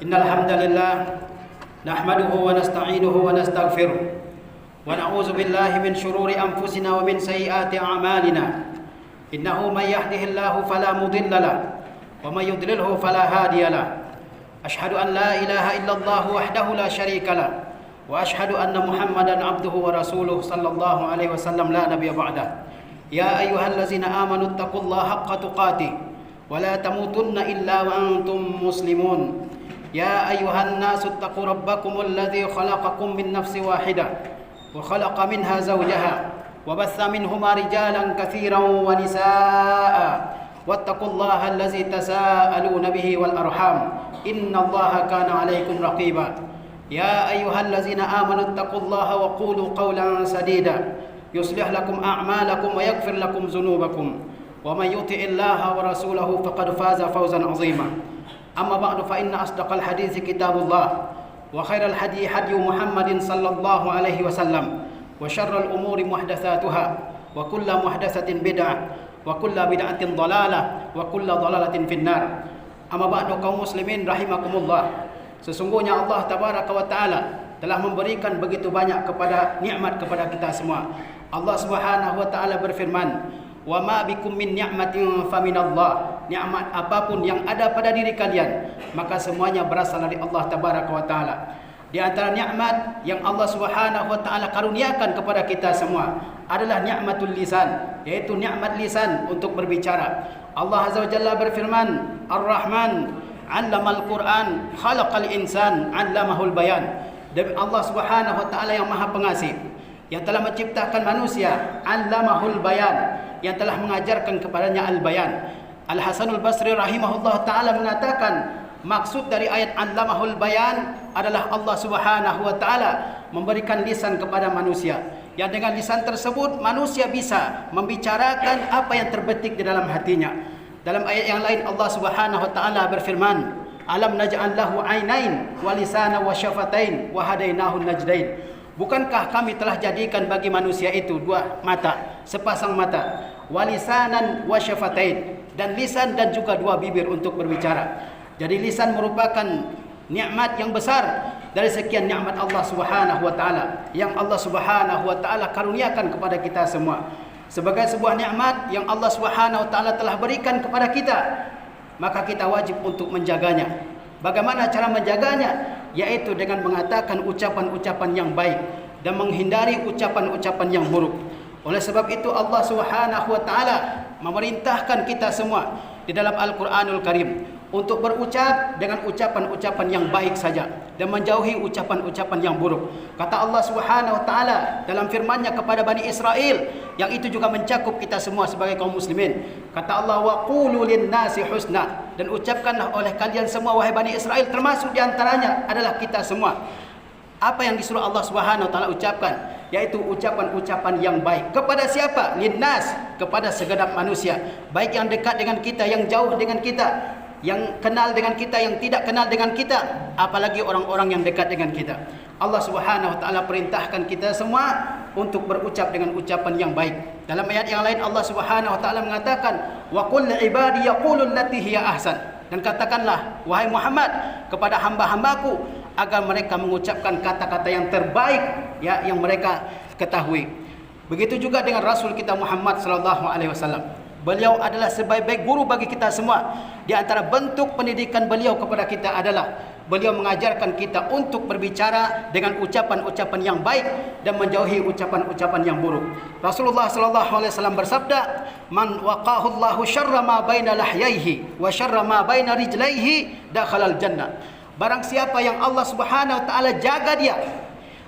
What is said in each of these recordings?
Innal hamdalillah nahmaduhu wa nasta'inuhu wa nastaghfiruh wa na'udzu billahi min shururi anfusina wa min sayyiati a'malina. Innahu may yahdihillahu fala mudilla lahu wa may yudlilhu fala hadiya lahu. Ashhadu an la ilaha illallah wahdahu la syarika lahu wa ashhadu anna Muhammadan abduhu wa rasuluh sallallahu alaihi wasallam la nabiyya ba'dah. Ya ayyuhallazina amanu taqullaha haqqa tuqatih wa la tamutunna illa wa antum muslimun. Ya ayyuhan nasu ittaqu rabbakum alladhi khalaqakum min nafsin wahidah wa khalaqa minha zawjaha wa batha minhuma rijalan katsiran wa nisaa'a wattaqullaha allazi tasaaluna bihi wal arham innallaha kana 'alaykum raqiba. Ya ayyuhallazina amanu ittaqullaha wa qulu qawlan sadida yuslih lakum a'malakum wa yaghfir lakum dhunubakum wa man yuti'illaha wa rasulahu faqad faza fawzan 'azima. Amma ba'du fa inna asdaqal hadithi kitabullah wa khairal hadi hadi Muhammadin sallallahu alaihi wasallam wa syarrul umuri muhdatsatuha wa kullu muhdatsatin bid'ah wa kullu bid'atin dhalalah wa kullu dhalalatin finnar. Amma ba'du kaum muslimin rahimakumullah. Sesungguhnya Allah tabaraka wa taala telah memberikan begitu banyak kepada nikmat kepada kita semua. Allah Subhanahu wa taala berfirman, "Wa ma bikum min ni'matin faminallah." Nikmat apapun yang ada pada diri kalian, maka semuanya berasal dari Allah tabaraka wa taala. Di antara nikmat yang Allah Subhanahu wa taala karuniakan kepada kita semua adalah nikmatul lisan, yaitu nikmat lisan untuk berbicara. Allah Azza wa Jalla berfirman, Ar-Rahman 'allamal Qur'an, khalaqal insan 'allamahul bayan. Dan Allah Subhanahu wa taala yang Maha Pengasih, yang telah menciptakan manusia, 'allamahul bayan, yang telah mengajarkan kepadanya al-bayan. Al-Hasanul Basri rahimahullah ta'ala mengatakan, maksud dari ayat 'allamahul bayan adalah Allah Subhanahu wa ta'ala memberikan lisan kepada manusia, yang dengan lisan tersebut manusia bisa membicarakan apa yang terbetik di dalam hatinya. Dalam ayat yang lain Allah Subhanahu wa ta'ala berfirman, alam naj'al lahu 'ainain wa lisana wa syafatain wa hadainahu najdain. Bukankah kami telah jadikan bagi manusia itu dua mata, sepasang mata, walisanan wa syafatain, dan lisan dan juga dua bibir untuk berbicara. Jadi lisan merupakan nikmat yang besar dari sekian nikmat Allah Subhanahu wa taala yang Allah Subhanahu wa taala karuniakan kepada kita semua. Sebagai sebuah nikmat yang Allah Subhanahu wa taala telah berikan kepada kita, maka kita wajib untuk menjaganya. Bagaimana cara menjaganya? Yaitu dengan mengatakan ucapan-ucapan yang baik dan menghindari ucapan-ucapan yang buruk. Oleh sebab itu Allah Subhanahu wa taala memerintahkan kita semua di dalam Al-Qur'anul Karim untuk berucap dengan ucapan-ucapan yang baik saja dan menjauhi ucapan-ucapan yang buruk. Kata Allah Subhanahu wa taala dalam firman-Nya kepada Bani Israel, yang itu juga mencakup kita semua sebagai kaum muslimin. Kata Allah, wa qulu lin-nasi husna, dan ucapkanlah oleh kalian semua wahai Bani Israel, termasuk di antaranya adalah kita semua. Apa yang disuruh Allah Subhanahu wa taala ucapkan? Yaitu ucapan-ucapan yang baik. Kepada siapa? Linnas, kepada segenap manusia, baik yang dekat dengan kita, yang jauh dengan kita, yang kenal dengan kita, yang tidak kenal dengan kita, apalagi orang-orang yang dekat dengan kita. Allah Subhanahu wa taala perintahkan kita semua untuk berucap dengan ucapan yang baik. Dalam ayat yang lain Allah Subhanahu wa taala mengatakan, wa qul ibadi yaqulu allati hiya ahsan, dan katakanlah wahai Muhammad kepada hamba-hambaku agar mereka mengucapkan kata-kata yang terbaik, ya, yang mereka ketahui. Begitu juga dengan Rasul kita Muhammad sallallahu alaihi wasallam. Beliau adalah sebaik-baik guru bagi kita semua. Di antara bentuk pendidikan beliau kepada kita adalah beliau mengajarkan kita untuk berbicara dengan ucapan-ucapan yang baik dan menjauhi ucapan-ucapan yang buruk. Rasulullah sallallahu alaihi wasallam bersabda, "Man waqahu Allahu syarra ma baina lahyaihi wa syarra ma baina rijlaihi dakhalal jannah." Barang siapa yang Allah Subhanahu wa taala jaga dia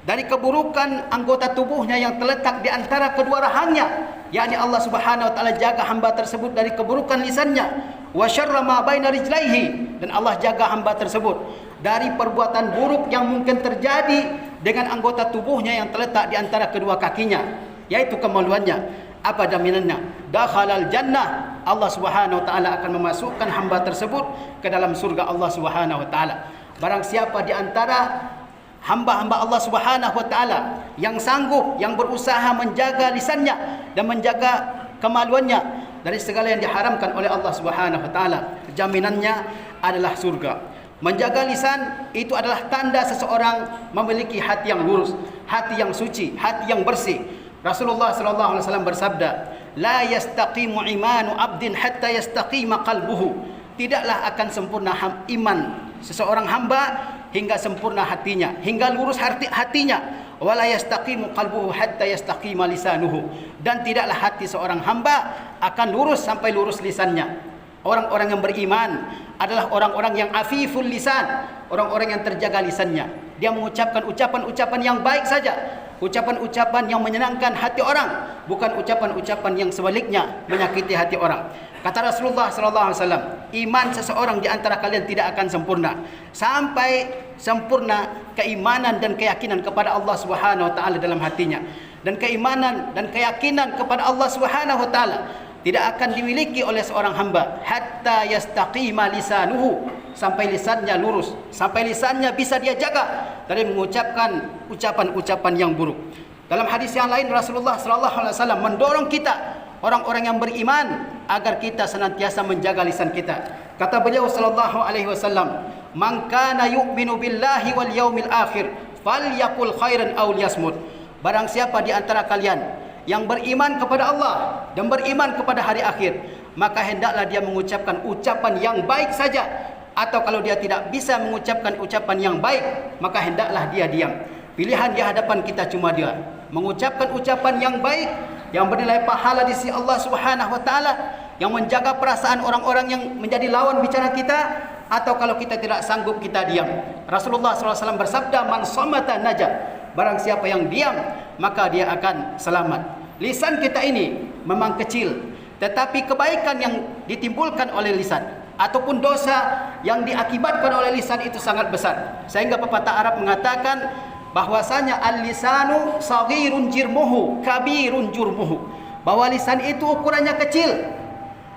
dari keburukan anggota tubuhnya yang terletak di antara kedua rahangnya, yakni Allah Subhanahu wa taala jaga hamba tersebut dari keburukan lisannya, wa syarra ma baina rijlaihi, dan Allah jaga hamba tersebut dari perbuatan buruk yang mungkin terjadi dengan anggota tubuhnya yang terletak di antara kedua kakinya, yaitu kemaluannya. Apa jaminannya? Dakhalal jannah. Allah Subhanahu wa taala akan memasukkan hamba tersebut ke dalam surga Allah Subhanahu wa taala. Barang siapa di antara hamba-hamba Allah Subhanahu wa taala yang sanggup, yang berusaha menjaga lisannya dan menjaga kemaluannya dari segala yang diharamkan oleh Allah Subhanahu wa taala, jaminannya adalah surga. Menjaga lisan itu adalah tanda seseorang memiliki hati yang lurus, hati yang suci, hati yang bersih. Rasulullah sallallahu alaihi wasallam bersabda, "La yastaqimu imanu 'abdin hatta yastaqima qalbuhu." Tidaklah akan sempurna iman seseorang hamba hingga sempurna hatinya, hingga lurus hatinya. Wala yastaqimu qalbuhu hatta yastaqima lisanuhu. Dan tidaklah hati seorang hamba akan lurus sampai lurus lisannya. Orang-orang yang beriman adalah orang-orang yang afiful lisan, orang-orang yang terjaga lisannya. Dia mengucapkan ucapan-ucapan yang baik saja, ucapan-ucapan yang menyenangkan hati orang, bukan ucapan-ucapan yang sebaliknya menyakiti hati orang. Kata Rasulullah sallallahu alaihi wasallam, iman seseorang di antara kalian tidak akan sempurna sampai sempurna keimanan dan keyakinan kepada Allah Subhanahu wa taala dalam hatinya. Dan keimanan dan keyakinan kepada Allah Subhanahu wa taala tidak akan dimiliki oleh seorang hamba hatta yastaqima lisanuhu, sampai lisannya lurus, sampai lisannya bisa dia jaga dari mengucapkan ucapan-ucapan yang buruk. Dalam hadis yang lain Rasulullah sallallahu alaihi wasallam mendorong kita orang-orang yang beriman agar kita senantiasa menjaga lisan kita. Kata beliau sallallahu alaihi wasallam, "Man kana yu'minu billahi wal yaumil akhir falyaqul khairan aw liyasmut." Barang siapa di antara kalian yang beriman kepada Allah dan beriman kepada hari akhir, maka hendaklah dia mengucapkan ucapan yang baik saja, atau kalau dia tidak bisa mengucapkan ucapan yang baik, maka hendaklah dia diam. Pilihan di hadapan kita cuma dia, mengucapkan ucapan yang baik yang bernilai pahala di sisi Allah Subhanahu wa taala, yang menjaga perasaan orang-orang yang menjadi lawan bicara kita, atau kalau kita tidak sanggup kita diam. Rasulullah SAW bersabda, "Man samata najah." Barang siapa yang diam, maka dia akan selamat. Lisan kita ini memang kecil, tetapi kebaikan yang ditimbulkan oleh lisan ataupun dosa yang diakibatkan oleh lisan itu sangat besar. Sehingga pepatah Arab mengatakan bahwasanya al-lisanu saghirun jirmuhu kabirun jurmuhu. Bahwa lisan itu ukurannya kecil.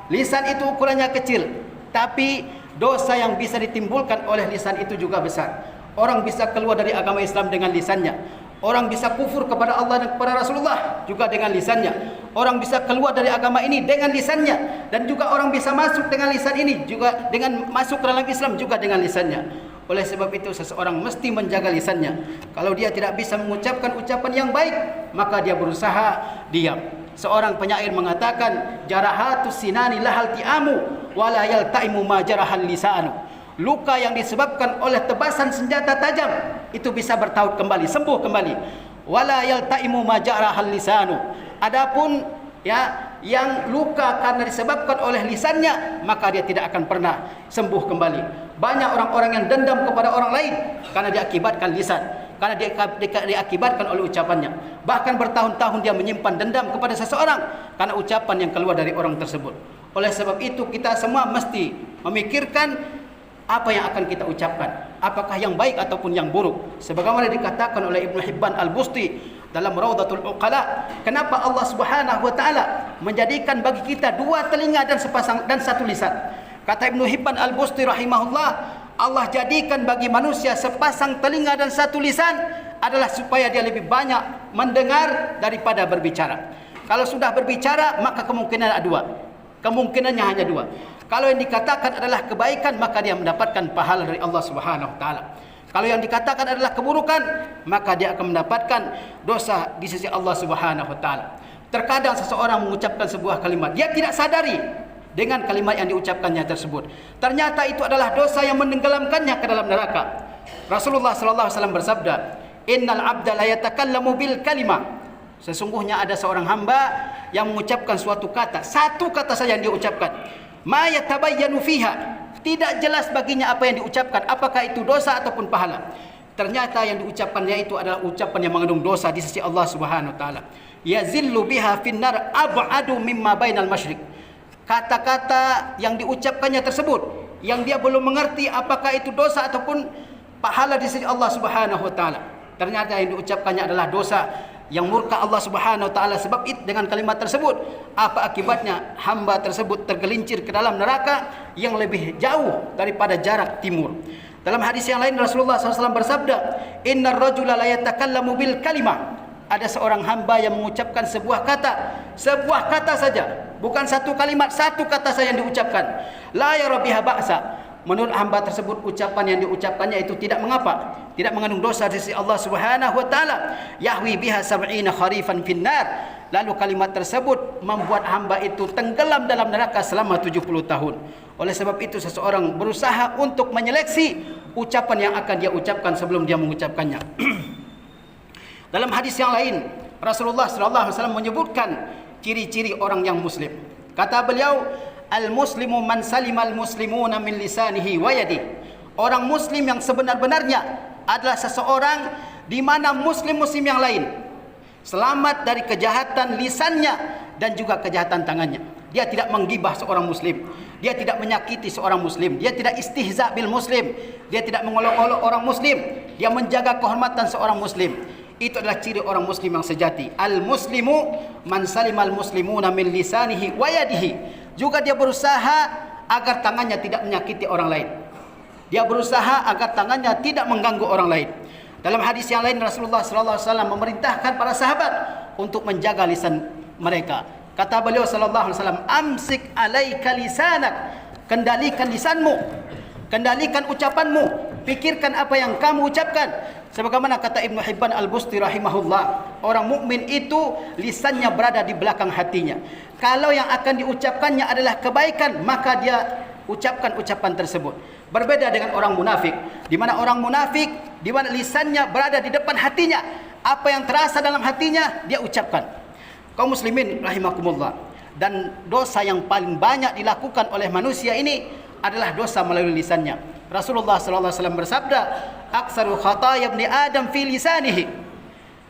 Lisan itu ukurannya kecil, tapi dosa yang bisa ditimbulkan oleh lisan itu juga besar. Orang bisa keluar dari agama Islam dengan lisannya. Orang bisa kufur kepada Allah dan kepada Rasulullah juga dengan lisannya. Orang bisa keluar dari agama ini dengan lisannya. Dan juga orang bisa masuk dengan lisan ini juga dengan masuk ke dalam Islam juga dengan lisannya. Oleh sebab itu seseorang mesti menjaga lisannya. Kalau dia tidak bisa mengucapkan ucapan yang baik, maka dia berusaha diam. Seorang penyair mengatakan, "Jarahatus sinani lahal ti'amu wala yaltaimu ma jarahal lisanu." Luka yang disebabkan oleh tebasan senjata tajam itu bisa bertaut kembali, sembuh kembali. Wala yaltaimu ma jarahal lisanu. Adapun yang luka karena disebabkan oleh lisannya, maka dia tidak akan pernah sembuh kembali. Banyak orang-orang yang dendam kepada orang lain karena diakibatkan lisan, karena diakibatkan oleh ucapannya. Bahkan bertahun-tahun dia menyimpan dendam kepada seseorang karena ucapan yang keluar dari orang tersebut. Oleh sebab itu kita semua mesti memikirkan apa yang akan kita ucapkan, apakah yang baik ataupun yang buruk. Sebagaimana dikatakan oleh Ibnu Hibban Al-Busti dalam Raudatul Uqala, kenapa Allah Subhanahu wa taala menjadikan bagi kita dua telinga dan satu lisan? Kata Ibnu Hibban Al-Busti rahimahullah, Allah jadikan bagi manusia sepasang telinga dan satu lisan adalah supaya dia lebih banyak mendengar daripada berbicara. Kalau sudah berbicara, maka kemungkinan ada dua. Kemungkinannya hanya dua. Kalau yang dikatakan adalah kebaikan, maka dia mendapatkan pahala dari Allah Subhanahu wa taala. Kalau yang dikatakan adalah keburukan, maka dia akan mendapatkan dosa di sisi Allah Subhanahu wa taala. Terkadang seseorang mengucapkan sebuah kalimat, dia tidak sadari dengan kalimat yang diucapkannya tersebut. Ternyata itu adalah dosa yang menenggelamkannya ke dalam neraka. Rasulullah sallallahu alaihi wasallam bersabda, "Innal 'abda la yatakallamu bil kalimah." Sesungguhnya ada seorang hamba yang mengucapkan suatu kata, satu kata saja yang dia ucapkan. Ma yatabayyanu fiha, tidak jelas baginya apa yang diucapkan, apakah itu dosa ataupun pahala. Ternyata yang diucapkannya itu adalah ucapan yang mengandung dosa di sisi Allah Subhanahu wa taala. Yazillu biha finnar ab'adu mimma bainal masyriq. Kata-kata yang diucapkannya tersebut yang dia belum mengerti apakah itu dosa ataupun pahala di sisi Allah Subhanahu wa taala. Ternyata yang diucapkannya adalah dosa yang murka Allah Subhanahu wa taala. Sebab itu dengan kalimat tersebut, apa akibatnya? Hamba tersebut tergelincir ke dalam neraka yang lebih jauh daripada jarak timur. Dalam hadis yang lain Rasulullah SAW bersabda, "Innar rajula la yatakallamu bil kalimah." Ada seorang hamba yang mengucapkan sebuah kata saja, bukan satu kalimat, satu kata saja yang diucapkan. La yara biha ba'sa, menurut hamba tersebut ucapan yang diucapkannya itu tidak mengapa, tidak mengandung dosa di sisi Allah Subhanahu wa taala, yahwi biha sab'ina kharifan finnar, lalu kalimat tersebut membuat hamba itu tenggelam dalam neraka selama 70 tahun. Oleh sebab itu seseorang berusaha untuk menyeleksi ucapan yang akan dia ucapkan sebelum dia mengucapkannya. Dalam hadis yang lain, Rasulullah sallallahu alaihi wasallam menyebutkan ciri-ciri orang yang muslim. Kata beliau, al-muslimu man salimal muslimuna min lisanihi wa yadihi. Orang muslim yang sebenar-benarnya adalah seseorang di mana muslim-muslim yang lain selamat dari kejahatan lisannya dan juga kejahatan tangannya. Dia tidak menggibah seorang muslim, dia tidak menyakiti seorang muslim, dia tidak istihza bil muslim, dia tidak mengolok-olok orang muslim, dia menjaga kehormatan seorang muslim. Itu adalah ciri orang muslim yang sejati. Al-muslimu man salimal muslimuna min lisanihi wa yadihi. Juga dia berusaha agar tangannya tidak menyakiti orang lain. Dia berusaha agar tangannya tidak mengganggu orang lain. Dalam hadis yang lain, Rasulullah sallallahu alaihi wasallam memerintahkan para sahabat untuk menjaga lisan mereka. Kata beliau sallallahu alaihi wasallam, amsik alaika lisanak, kendalikan lisanmu, kendalikan ucapanmu, pikirkan apa yang kamu ucapkan. Sebagaimana kata Ibnu Hibban Al-Busti rahimahullah, orang mukmin itu lisannya berada di belakang hatinya. Kalau yang akan diucapkannya adalah kebaikan, maka dia ucapkan ucapan tersebut. Berbeda dengan orang munafik, di mana orang munafik, di mana lisannya berada di depan hatinya, apa yang terasa dalam hatinya dia ucapkan. Kaum muslimin rahimakumullah, dan dosa yang paling banyak dilakukan oleh manusia ini adalah dosa melalui lisannya. Rasulullah sallallahu alaihi wasallam bersabda, "Aktsaru khataaya ibni Adam fi lisanihi."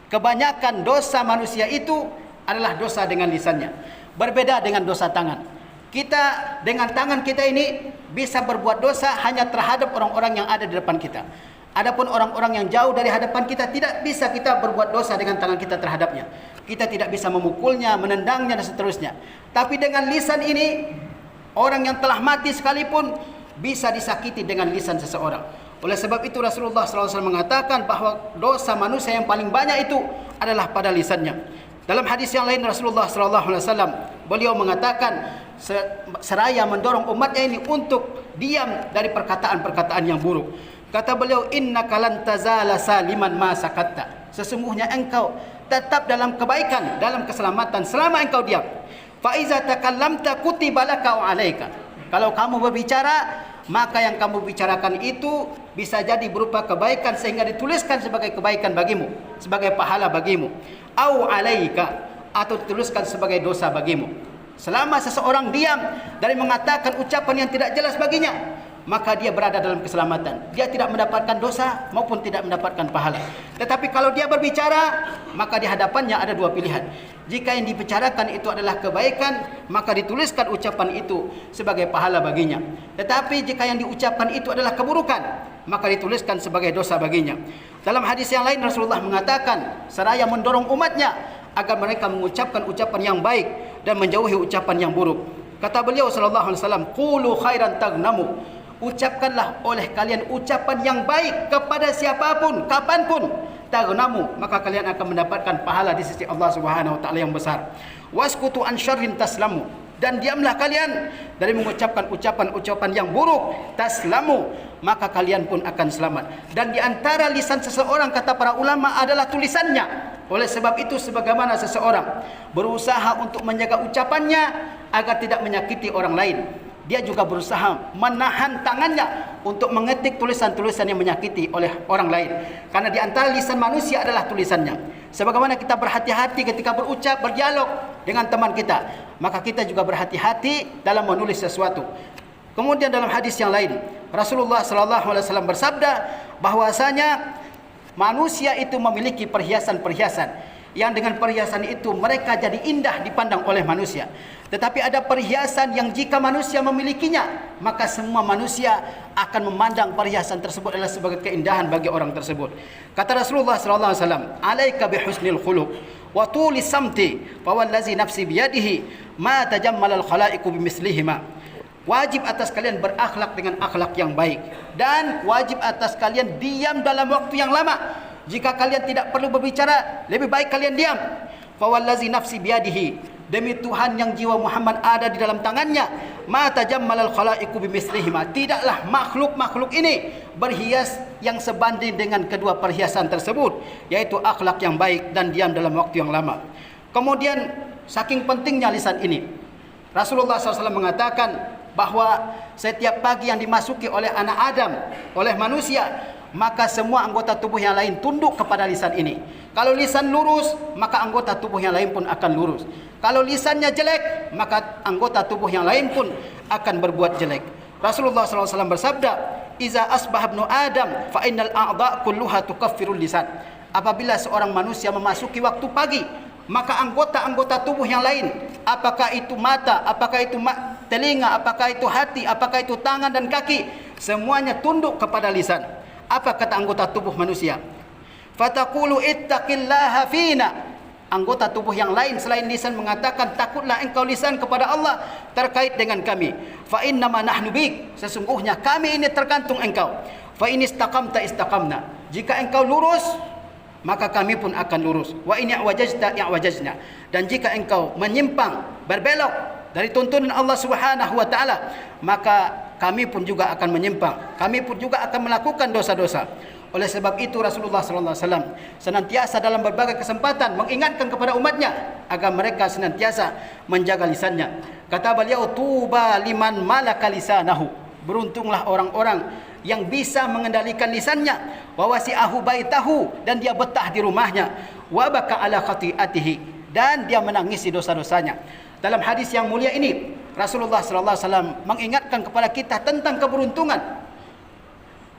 Kebanyakan dosa manusia itu adalah dosa dengan lisannya. Berbeda dengan dosa tangan. Kita dengan tangan kita ini bisa berbuat dosa hanya terhadap orang-orang yang ada di depan kita. Adapun orang-orang yang jauh dari hadapan kita, tidak bisa kita berbuat dosa dengan tangan kita terhadapnya. Kita tidak bisa memukulnya, menendangnya dan seterusnya. Tapi dengan lisan ini, orang yang telah mati sekalipun bisa disakiti dengan lisan seseorang. Oleh sebab itu Rasulullah SAW mengatakan bahawa dosa manusia yang paling banyak itu adalah pada lisannya. Dalam hadis yang lain Rasulullah SAW beliau mengatakan, seraya mendorong umatnya ini untuk diam dari perkataan-perkataan yang buruk. Kata beliau, innaka lan tazala saliman ma sakatta. Sesungguhnya engkau tetap dalam kebaikan, dalam keselamatan selama engkau diam. Fa iza takallamta kutiba laka wa alayka. Kalau kamu berbicara, maka yang kamu bicarakan itu bisa jadi berupa kebaikan sehingga dituliskan sebagai kebaikan bagimu, sebagai pahala bagimu. Au alaika, atau dituliskan sebagai dosa bagimu. Selama seseorang diam dari mengatakan ucapan yang tidak jelas baginya, maka dia berada dalam keselamatan. Dia tidak mendapatkan dosa maupun tidak mendapatkan pahala. Tetapi kalau dia berbicara, maka di hadapannya ada dua pilihan. Jika yang dibicarakan itu adalah kebaikan, maka dituliskan ucapan itu sebagai pahala baginya. Tetapi jika yang diucapkan itu adalah keburukan, maka dituliskan sebagai dosa baginya. Dalam hadis yang lain Rasulullah mengatakan, seraya mendorong umatnya agar mereka mengucapkan ucapan yang baik dan menjauhi ucapan yang buruk. Kata beliau sallallahu alaihi wasallam, qulu khairan tagnamu. Ucapkanlah oleh kalian ucapan yang baik kepada siapapun, kapanpun. Tagnamu, maka kalian akan mendapatkan pahala di sisi Allah Subhanahu wa taala yang besar. Waskutu an syarrin taslamu, dan diamlah kalian dari mengucapkan ucapan-ucapan yang buruk. Taslamu, maka kalian pun akan selamat. Dan di antara lisan seseorang, kata para ulama, adalah tulisannya. Oleh sebab itu, sebagaimana seseorang berusaha untuk menjaga ucapannya agar tidak menyakiti orang lain, dia juga berusaha menahan tangannya untuk mengetik tulisan-tulisan yang menyakiti oleh orang lain. Karena di antara lisan manusia adalah tulisannya. Sebagaimana kita berhati-hati ketika berucap, berdialog dengan teman kita, maka kita juga berhati-hati dalam menulis sesuatu. Kemudian dalam hadis yang lain, Rasulullah SAW bersabda bahwasanya manusia itu memiliki perhiasan-perhiasan yang dengan perhiasan itu mereka jadi indah dipandang oleh manusia. Tetapi ada perhiasan yang jika manusia memilikinya, maka semua manusia akan memandang perhiasan tersebut adalah sebagai keindahan bagi orang tersebut. Kata Rasulullah SAW, alaika bihusnil khuluq wa tulis samti fa wallazi nafsi biyadihi ma tajammalal khalaiqu bimislihima. Wajib atas kalian berakhlak dengan akhlak yang baik, dan wajib atas kalian diam dalam waktu yang lama. Jika kalian tidak perlu berbicara, lebih baik kalian diam. Fa wallazi nafsi biyadihi, demi Tuhan yang jiwa Muhammad ada di dalam tangannya, ma tajammalal khalaiqu bimislihima, tidaklah makhluk-makhluk ini berhias yang sebanding dengan kedua perhiasan tersebut, yaitu akhlak yang baik dan diam dalam waktu yang lama. Kemudian saking pentingnya lisan ini, Rasulullah SAW mengatakan bahwa setiap pagi yang dimasuki oleh anak Adam, oleh manusia, maka semua anggota tubuh yang lain tunduk kepada lisan ini. Kalau lisan lurus, maka anggota tubuh yang lain pun akan lurus. Kalau lisannya jelek, maka anggota tubuh yang lain pun akan berbuat jelek. Rasulullah SAW bersabda, "Iza asbah ibnu Adam, fa innal a'dha kulluha tukaffirul lisan." Apabila seorang manusia memasuki waktu pagi, maka anggota-anggota tubuh yang lain, apakah itu mata, apakah itu telinga, apakah itu hati, apakah itu tangan dan kaki, semuanya tunduk kepada lisan. Apa kata anggota tubuh manusia? Fataqulu ittaqillaha fina. Anggota tubuh yang lain selain lisan mengatakan, takutlah engkau lisan kepada Allah terkait dengan kami. Fa innama nahnu bik, sesungguhnya kami ini tergantung engkau. Fa in istaqamta istaqamna, jika engkau lurus maka kami pun akan lurus. Wa in i'wajajta i'wajajna, dan jika engkau menyimpang, berbelok dari tuntunan Allah Subhanahu wa taala, maka kami pun juga akan menyimpang, kami pun juga akan melakukan dosa-dosa. Oleh sebab itu Rasulullah sallallahu alaihi wasallam senantiasa dalam berbagai kesempatan mengingatkan kepada umatnya agar mereka senantiasa menjaga lisannya. Kata beliau, tuba liman malaka lisanahu, beruntunglah orang-orang yang bisa mengendalikan lisannya, wa wasi'ahu baitahu, dan dia betah di rumahnya, wa baka ala khati'atihi, dan dia menangisi dosa-dosanya. Dalam hadis yang mulia ini, Rasulullah sallallahu alaihi wasallam mengingatkan kepada kita tentang keberuntungan.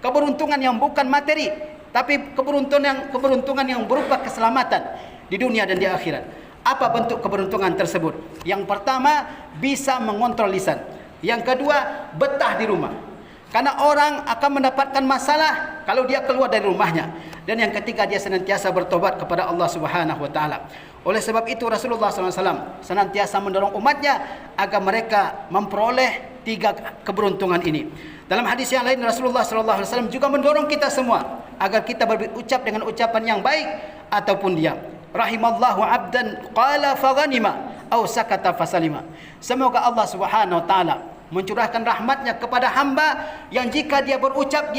Keberuntungan yang bukan materi, tapi keberuntungan yang berupa keselamatan di dunia dan di akhirat. Apa bentuk keberuntungan tersebut? Yang pertama, bisa mengontrol lisan. Yang kedua, betah di rumah. Karena orang akan mendapatkan masalah kalau dia keluar dari rumahnya. Dan yang ketiga, dia senantiasa bertobat kepada Allah Subhanahu wa taala. Oleh sebab itu Rasulullah SAW senantiasa mendorong umatnya agar mereka memperoleh 3 keberuntungan ini. Dalam hadis yang lain, Rasulullah SAW juga mendorong kita semua agar kita berucap dengan ucapan yang baik ataupun diam. Rahimallahu abdan qala faghanima aw sakata fasalima. Semoga Allah Subhanahu wa taala mencurahkan rahmatnya kepada hamba yang jika dia berucap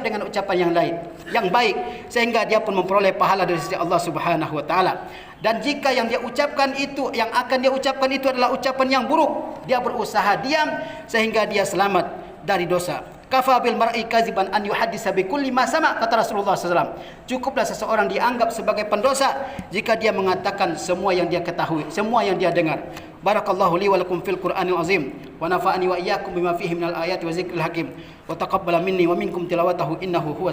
dengan ucapan yang lain, yang baik, sehingga dia pun memperoleh pahala dari sisi Allah Subhanahu wa taala. Dan jika yang dia ucapkan itu, yang akan dia ucapkan itu adalah ucapan yang buruk, dia berusaha diam sehingga dia selamat dari dosa. Kafa bil mar'i kaziban an yuhaddisa bi kulli ma sama, kata Rasulullah SAW. Cukuplah seseorang dianggap sebagai pendosa jika dia mengatakan semua yang dia ketahui, semua yang dia dengar. Barakallahu li wa lakum fil Qur'anil azim wa nafa'ani wa iyyakum bima fihi minal ayati wa zikril hakim wa taqabbala minni wa minkum tilawatahu innahu huwas